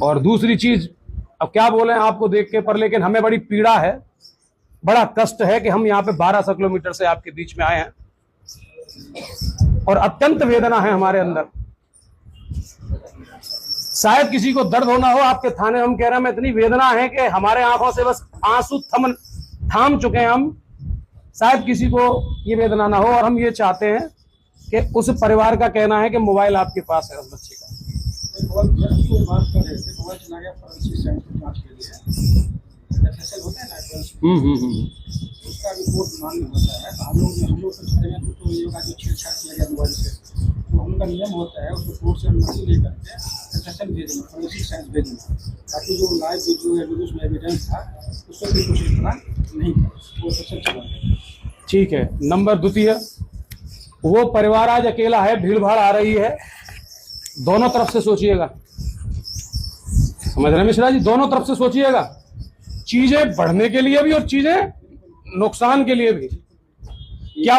और दूसरी चीज, अब क्या बोले आपको देख के, पर लेकिन हमें बड़ी पीड़ा है, बड़ा कष्ट है कि हम यहाँ पे 1200 किलोमीटर से आपके बीच में आए हैं और अत्यंत वेदना है हमारे अंदर। शायद किसी को दर्द होना हो, आपके थाने हम कह रहे हैं, इतनी वेदना है कि हमारे आंखों से बस आंसू थाम चुके हैं हम। शायद किसी को ये वेदना ना हो, और हम ये चाहते हैं कि उस परिवार का कहना है कि मोबाइल आपके पास है उस बच्चे का। उसका रिपोर्ट मांगना होता है। हम लोग तो छड़ेंगे तो ये होगा जो छेड़छाड़ किया गया मोबाइल से, तो उनका नियम होता है उसको कोर्ट से अनुमति लेकर के एफएसएल भेजना, फोरेंसिक साइंस भेजना, ताकि जो लाइव वीडियो है जो उसमें एविडेंस था उसको भी कुछ इतना नहीं कर वो एफएसएल चला गया। ठीक है। नंबर द्वितीय, वो परिवार आज अकेला है, भीड़ भाड़ आ रही है, दोनों तरफ से सोचिएगा, समझ रहे हैं मिश्रा जी, दोनों तरफ से सोचिएगा, चीजें बढ़ने के लिए भी और चीजें नुकसान के लिए भी। क्या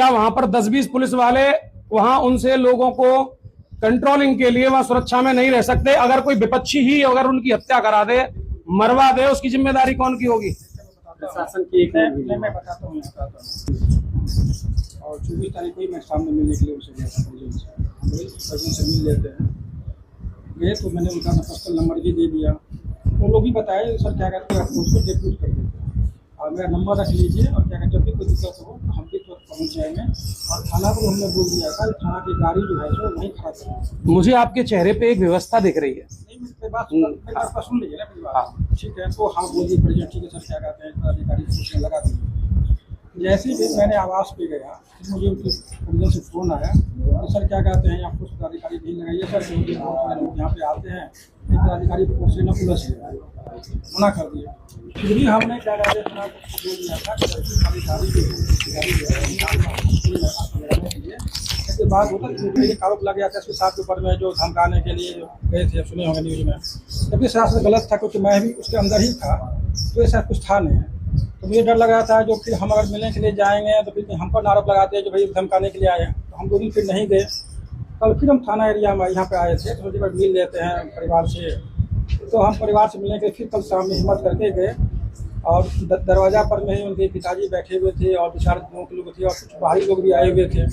वहां पर 10-20 पुलिस वाले वहां उनसे लोगों को कंट्रोलिंग के लिए वहां सुरक्षा में नहीं रह सकते? अगर कोई विपक्षी ही अगर उनकी हत्या करा दे, मरवा दे, उसकी जिम्मेदारी कौन की होगी? प्रशासन की एक मैं बताता हूँ। और 24 तारीख को ही मैं सामने मिलने के लिए उनसे गया था, परिजन से मिल लेते हैं गए, तो मैंने उनका पर्सनल नंबर भी दे दिया। वो लोग भी बताए सर क्या कहते हैं आप उसको डेप्यूट कर देते हैं और मेरा नंबर रख लीजिए, और क्या कहते हैं जब भी कोई दिक्कत हो तो हम भी तो पहुँच जाएंगे। और थाना को हमने बोल दिया था, थाना की गाड़ी जो है सो वहीं खड़ा करें। मुझे आपके चेहरे पे एक व्यवस्था दिख रही है। नहीं, मेरी बात सुन लीजिए ना, मेरी बात ठीक है। तो हाँ बोलिए परिजन, ठीक है सर क्या कहते हैं गाड़ी पूछने लगा दीजिए। जैसे ही मैंने आवास पे गया, मुझे उनके परिजन से फोन आया, तो सर क्या कहते हैं आपको अधिकारी नहीं लगाइए सर, लोग यहाँ पे आते हैं, अधिकारी से न पुलिस मना कर दिया। फिर भी हमने क्या कहते हैं बोल दिया था कि इसके बाद होता आरोप लग गया था इसके साथ ऊपर में जो धमकाने के लिए गए थे, सुने होंगे न्यूज में, जबकि सरासर गलत था क्योंकि मैं भी उसके अंदर ही था, तो ऐसा कुछ था नहीं। तो मुझे डर लगा था जो फिर हम अगर मिलने के लिए जाएंगे तो फिर हम पर आरोप लगाते हैं जो भाई धमकाने के लिए आए हैं, तो हम 2 दिन फिर नहीं गए। कल फिर हम थाना एरिया में यहाँ पे आए थे, तो मुझे मिल लेते हैं परिवार से, तो हम परिवार से मिलने के फिर कल शाम में हिम्मत करके गए, और दरवाजा पर में ही उनके पिताजी बैठे हुए थे और 2-4 लोग थे और कुछ बाहरी लोग भी आए हुए थे।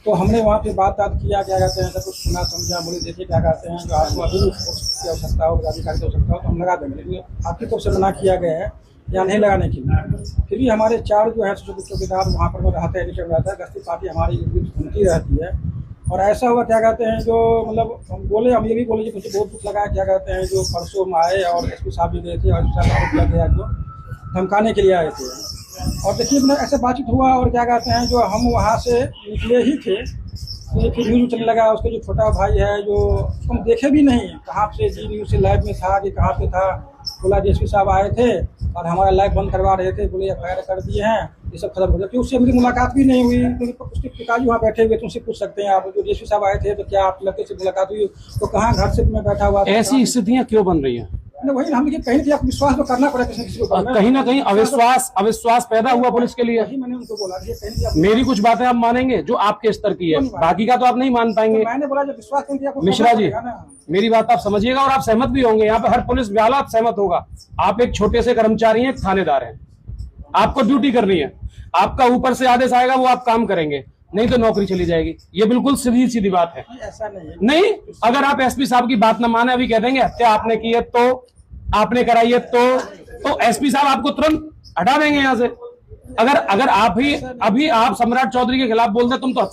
तो हमने वहाँ पे बात किया, क्या कहते हैं सब कुछ सुना समझा, बोले देखिए क्या कहते हैं जो आपको अभी भी की आवश्यकता हो, अधिकारी की आवश्यकता हो तो हम लगा देंगे, लेकिन आपकी तरफ से मना किया गया है या नहीं लगाने के लिए। फिर भी हमारे 4 जो है चौकीदार वहाँ पर रहते हैं, रहता है, गश्ती पार्टी हमारी घूमती रहती है। और ऐसा हुआ क्या कहते हैं जो मतलब हम बोले, हम ये भी बोले कि मुझे बहुत दुख लगा, क्या कहते हैं जो परसों में आए और एसपी साहब भी गए थे और आरोप लग गया जो धमकाने के लिए आए थे। और देखिए मतलब ऐसे बातचीत हुआ, और क्या कहते हैं जो हम वहाँ से निकले ही थे तो फिर न्यूज़ चलने लगा, उसके जो छोटा भाई है जो हम देखे भी नहीं कहाँ से, जी न्यूज़ से लाइव में था कि कहाँ पे था, बोला डीएसपी साहब आए थे और हमारा लाइव बंद करवा रहे थे, बोले FIR कर दिए हैं, ये सब खत्म हो गया। फिर उससे मेरी मुलाकात भी नहीं हुई, तो उसके पिताजी वहाँ बैठे हुए, तुमसे पूछ सकते हैं आप, जो डीएसपी साहब आए थे तो क्या आप लड़के से मुलाकात हुई, तो कहाँ घर से मैं बैठा हुआ। ऐसी स्थितियाँ क्यों बन रही हैं? वही हम कहीं कि आप विश्वास तो करना पड़ेगा किसी को, कहीं ना कहीं अविश्वास पैदा हुआ पुलिस के लिए। मैंने उनको बोला मेरी कुछ बातें आप मानेंगे जो आपके स्तर की है, बाकी का तो आप नहीं मान पाएंगे। मैंने बोला जो विश्वास नहीं किया मिश्रा जी, मेरी बात आप समझिएगा और आप सहमत भी होंगे, यहाँ पे हर पुलिस वाला सहमत होगा। आप एक छोटे से कर्मचारी हैं, थानेदार हैं, आपको ड्यूटी करनी है, आपका ऊपर से आदेश आएगा वो आप काम करेंगे, नहीं तो नौकरी चली जाएगी। ये बिल्कुल सीधी बात है। ऐसा नहीं है। नहीं, अगर आप एसपी साहब की बात न माने, अभी कह देंगे हत्या आपने की है तो आपने कराई है तो एसपी साहब आपको तुरंत हटा देंगे यहाँ से। अगर आप ही अभी आप सम्राट चौधरी के खिलाफ बोल दे तुम तो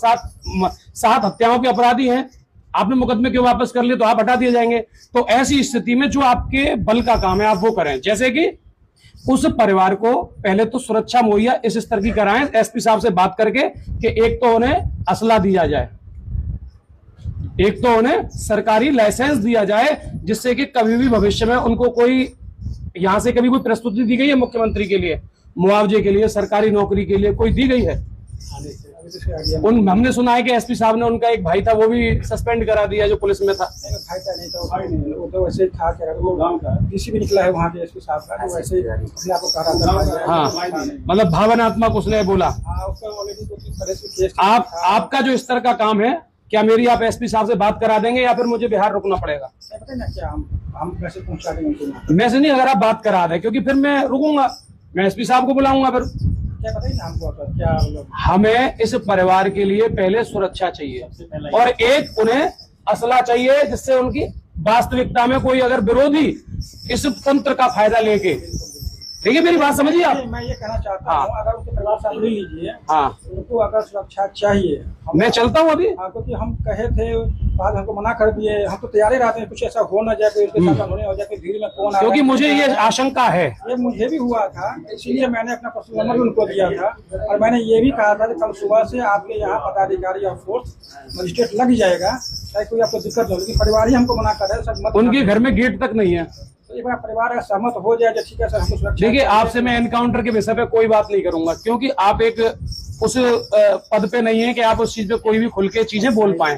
7 हत्याओं के अपराधी हैं, आपने मुकदमे क्यों वापस कर लिए, तो आप हटा दिए जाएंगे। तो ऐसी स्थिति में जो आपके बल का काम है आप वो करें, जैसे कि उस परिवार को पहले तो सुरक्षा मुहैया इस स्तर की कराएं, एसपी साहब से बात करके कि एक तो उन्हें असला दिया जाए, एक तो उन्हें सरकारी लाइसेंस दिया जाए, जिससे कि कभी भी भविष्य में उनको कोई यहां से कभी कोई प्रस्तुति दी गई है मुख्यमंत्री के लिए, मुआवजे के लिए, सरकारी नौकरी के लिए कोई दी गई है? हमने सुना है कि एसपी साहब ने उनका एक भाई था वो भी सस्पेंड करा दिया जो पुलिस में था। भाई नहीं था, वो तो वैसे ही था, वो गांव का डीसी भी निकला है वहाँ के एसपी साहब का, तो वैसे ही अपने आप को कहा था। हाँ, मतलब भावनात्मक उसने बोला। आपका जो स्तर का काम है क्या मेरी आप एसपी साहब से बात करा देंगे या फिर मुझे बिहार रुकना पड़ेगा? पता है ना क्या हम मैसेज पहुंचा देंगे उनको। मैसेज नहीं, अगर आप बात करा दें, क्योंकि फिर मैं रुकूंगा, मैं एसपी साहब को बुलाऊंगा फिर। क्या पता ही ना हमको क्या मतलब। हमें इस परिवार के लिए पहले सुरक्षा चाहिए और एक उन्हें असला चाहिए जिससे उनकी वास्तविकता में कोई अगर विरोधी इस तंत्र का फायदा लेके, देखिए मेरी बात समझिए आप। मैं ये कहना चाहता हूँ, अगर उनके परिवार से आप ले लीजिए, हाँ, उनको अगर सुरक्षा चाहिए, मैं चलता हूँ अभी। हाँ, क्योंकि हम कहे थे, बाद हमको मना कर दिए। हम तो तैयारी रहते हैं, कुछ ऐसा हो ना जाए, कोई उसके साथ अनहोनी हो जाए, कोई भीड़ में कौन आ क्योंकि रहा है। मुझे ये आशंका है, ये मुझे भी हुआ था, इसलिए मैंने अपना पर्सनल नंबर भी उनको दिया था और मैंने ये भी कहा था कि कल सुबह से आपके यहाँ पदाधिकारी और फोर्स मजिस्ट्रेट लग जाएगा, चाहे कोई आपको दिक्कत हो। लेकिन परिवार ही हमको मना कर रहा है सर, मत। उनके घर में गेट तक नहीं है। तो एक बार परिवार अगर सहमत हो जाए, ठीक है सर, हमको सुरक्षा। देखिए, आपसे मैं एनकाउंटर के विषय पे कोई बात नहीं करूंगा, क्योंकि आप एक उस पद पे नहीं है कि आप उस चीज पे कोई भी खुल के चीजें बोल पाए।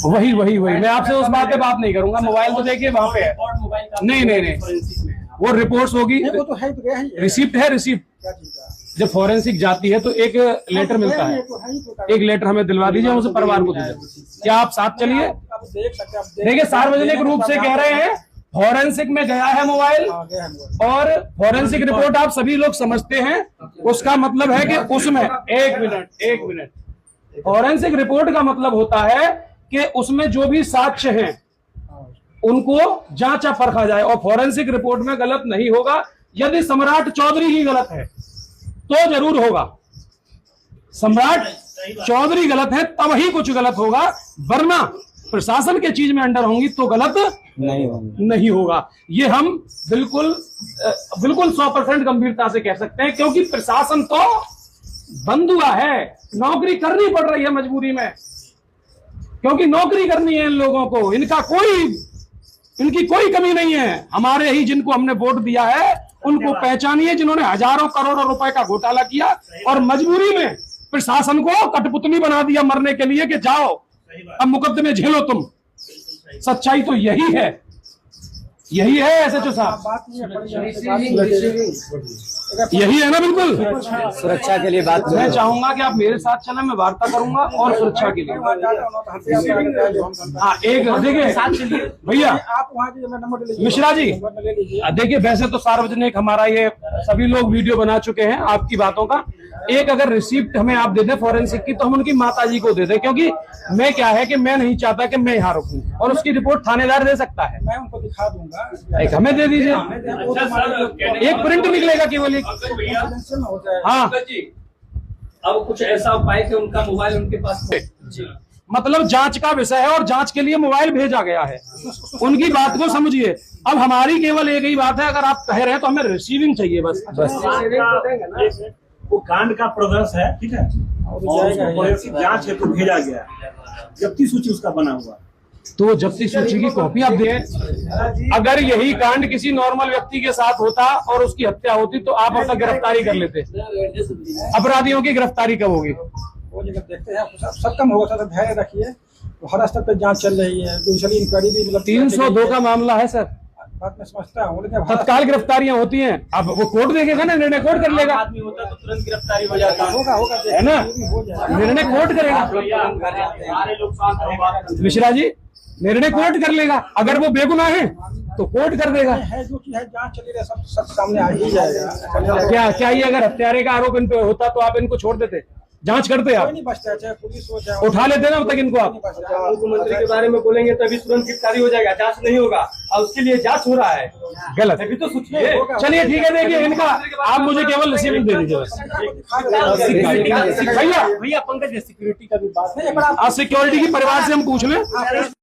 वही मैं आपसे उस बात पे बात नहीं करूंगा। मोबाइल तो देखिए वहां पे है। नहीं, वो रिपोर्ट्स होगी, वो तो है, तो गया ही है। रिसिप्ट है, रिसिप्ट। क्या चीज़ का? जब फॉरेंसिक जाती है तो एक लेटर मिलता है, एक लेटर हमें दिलवा दीजिए, हम उसे परिवार को दीजिए। क्या आप साथ चलिए? आप देख सकते हैं, देखिए, सार्वजनिक रूप से कह रहे हैं फॉरेंसिक में गया है मोबाइल, और फॉरेंसिक रिपोर्ट आप सभी लोग समझते हैं, उसका मतलब है कि उसमें एक मिनट फॉरेंसिक रिपोर्ट का मतलब होता है कि उसमें जो भी साक्ष्य हैं उनको जांचा परखा जाए, और फॉरेंसिक रिपोर्ट में गलत नहीं होगा। यदि सम्राट चौधरी ही गलत है तो जरूर होगा, सम्राट चौधरी गलत है तब ही कुछ गलत होगा, वरना प्रशासन के चीज में अंडर होंगी तो गलत नहीं होगा। ये हम बिल्कुल 100% गंभीरता से कह सकते हैं, क्योंकि प्रशासन तो बंद हुआ है, नौकरी करनी पड़ रही है मजबूरी में, क्योंकि नौकरी करनी है इन लोगों को, इनकी कोई कमी नहीं है। हमारे ही जिनको हमने वोट दिया है उनको पहचानिए, जिन्होंने हजारों करोड़ों रुपए का घोटाला किया और मजबूरी में प्रशासन को कठपुतली बना दिया मरने के लिए कि जाओ अब मुकदमे झेलो तुम। सच्चाई तो यही है एसएचओ साहब, यही है ना? बिल्कुल सुरक्षा के लिए बात मैं चाहूंगा कि आप मेरे साथ चलें, मैं वार्ता करूंगा और सुरक्षा के लिए। हाँ, एक देखिए भैया, आप वहाँ नंबर ले लीजिए मिश्रा जी, देखिए वैसे तो सार्वजनिक हमारा ये सभी लोग वीडियो बना चुके हैं आपकी बातों का। एक अगर रिसिप्ट हमें आप दे दें फॉरेंसिक की, तो हम उनकी माता जी को दे दें, क्योंकि मैं क्या है कि मैं नहीं चाहता कि मैं यहाँ रुकूं, और उसकी रिपोर्ट थानेदार दे सकता है। मैं उनको दिखा दूंगा, एक हमें दे दीजिए, एक प्रिंट निकलेगा केवल एक। हाँ, अब कुछ ऐसा उपाय कि उनका मोबाइल उनके पास मतलब जांच का विषय है और जांच के लिए मोबाइल भेजा गया है, उनकी बात को समझिए। अब हमारी केवल एक ही बात है, अगर आप कह रहे हैं तो हमें रिसीविंग चाहिए बस। वो कांड का प्रोग्रेस है, ठीक है, और फोरेंसिक जांच हेतु भेजा गया है, जब्ती सूची उसका बना हुआ। तो जब्ती सूची की कॉपी आप दें। अगर यही कांड किसी नॉर्मल व्यक्ति के साथ होता और उसकी हत्या होती तो आप अब तक गिरफ्तारी कर लेते। अपराधियों की गिरफ्तारी कब होगी? वो जगह देखते हैं, सब कम होगा सर, धैर्य रखिए। तो हर स्तर पर जांच चल रही है, दूसरी इंक्वायरी भी, मतलब 302 का मामला है सर, बात मैं समझता हूँ, लेकिन तत्काल गिरफ्तारियां होती हैं। अब वो कोर्ट देखेगा ना, निर्णय कोर्ट कर लेगा, आदमी होता तो तुरंत गिरफ्तारी हो जाता होगा है ना, हो जाएगा। निर्णय कोर्ट करेगा। सारे लोग शांत रहो। मिश्रा जी, निर्णय कोर्ट कर लेगा, अगर वो बेगुनाह है तो कोर्ट कर देगा। है जो चीज है, जांच चली रही, सब सामने आ ही जाएगा। क्या ये अगर हत्यारे का आरोप इन पे होता तो आप इनको छोड़ देते, जांच करते आप, कोई नहीं बचता है, चाहे पुलिस हो चाहे उठा लेते ना अब तक इनको आप। मुख्यमंत्री के बारे में बोलेंगे तभी तुरंत गिरफ्तारी हो जाएगा, जांच नहीं होगा, और उसके लिए जांच हो रहा है, गलत अभी तो सोचिए। चलिए ठीक है, देखिए इनका आप मुझे केवल रिसीविंग दे दीजिए बस। भैया भैया पंकज सिक्योरिटी का भी बात है, सिक्योरिटी की परिवार से हम पूछ लें।